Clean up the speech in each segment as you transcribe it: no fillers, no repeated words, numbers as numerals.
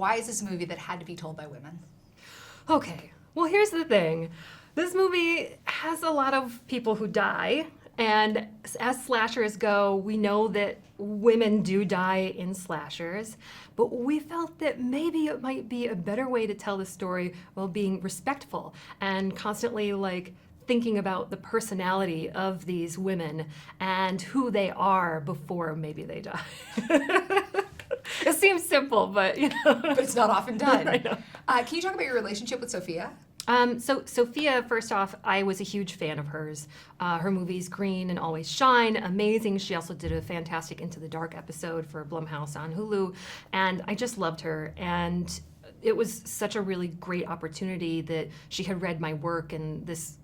why is this a movie that had to be told by women? Okay, well, here's the thing. This movie has a lot of people who die, and as slashers go, we know that women do die in slashers, but we felt that maybe it might be a better way to tell the story while being respectful and constantly thinking about the personality of these women and who they are before maybe they die. It seems simple, but But it's not often done. I know. Can you talk about your relationship with Sophia? So Sophia, first off, I was a huge fan of hers. Her movies Green and Always Shine, amazing. She also did a fantastic Into the Dark episode for Blumhouse on Hulu, and I just loved her. And it was such a really great opportunity that she had read my work, and this,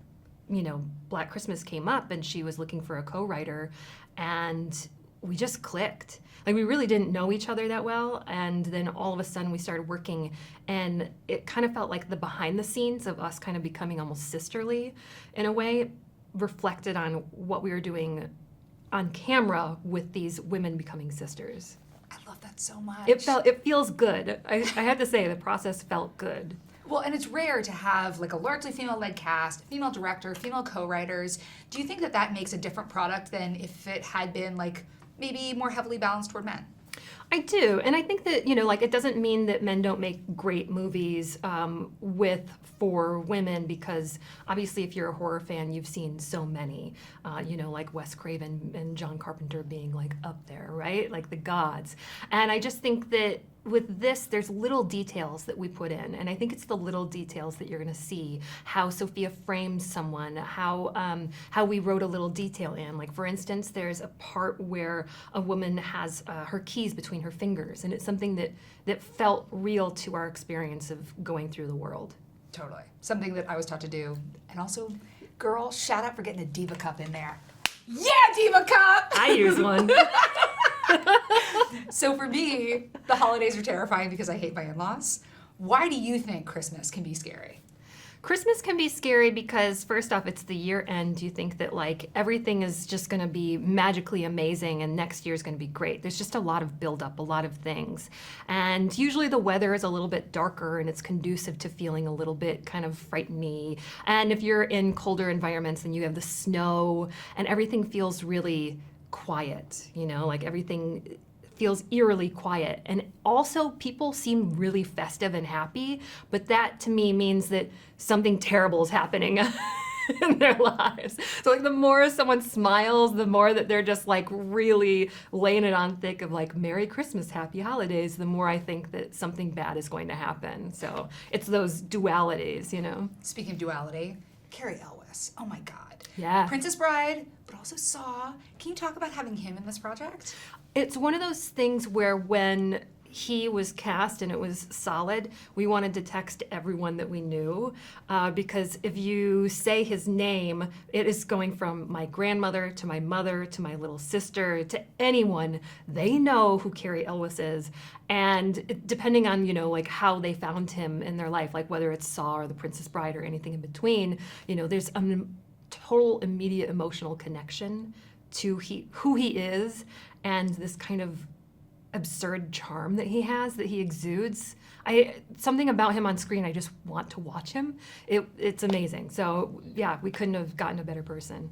Black Christmas came up, and she was looking for a co-writer, and we just clicked. We really didn't know each other that well, and then all of a sudden we started working, and it kind of felt like the behind the scenes of us kind of becoming almost sisterly in a way reflected on what we were doing on camera with these women becoming sisters. I love that so much. It feels good. I have to say the process felt good. Well, and it's rare to have a largely female-led cast, female director, female co-writers. Do you think that that makes a different product than if it had been maybe more heavily balanced toward men? I do, and I think that, it doesn't mean that men don't make great movies for women, because obviously if you're a horror fan, you've seen so many, like Wes Craven and John Carpenter being up there, right? Like the gods. And I just think that with this, there's little details that we put in, and I think it's the little details that you're going to see. How Sophia frames someone, how we wrote a little detail in. For instance, there's a part where a woman has her keys between her fingers, and it's something that felt real to our experience of going through the world. Totally. Something that I was taught to do. And also, girl, shout out for getting a Diva Cup in there. Yeah, Diva Cup! I use one. So for me, the holidays are terrifying because I hate my in-laws. Why do you think Christmas can be scary? Christmas can be scary because, first off, it's the year end. You think that everything is just going to be magically amazing and next year is going to be great. There's just a lot of buildup, a lot of things. And usually the weather is a little bit darker and it's conducive to feeling a little bit kind of frightening. And if you're in colder environments, then you have the snow and everything feels really quiet, everything feels eerily quiet. And also people seem really festive and happy, but that to me means that something terrible is happening in their lives. So the more someone smiles, the more that they're just really laying it on thick of Merry Christmas, Happy Holidays, the more I think that something bad is going to happen. So it's those dualities, Speaking of duality, Cary Elwes, oh my God. Yeah. Princess Bride, but also Saw. Can you talk about having him in this project? It's one of those things where when he was cast and it was solid, we wanted to text everyone that we knew, because if you say his name, it is going from my grandmother to my mother to my little sister to anyone. They know who Cary Elwes is, and depending on how they found him in their life, whether it's Saw or The Princess Bride or anything in between, there's a total immediate emotional connection to who he is and this kind of absurd charm that he has, that he exudes. Something about him on screen, I just want to watch him. It's amazing. So yeah, we couldn't have gotten a better person.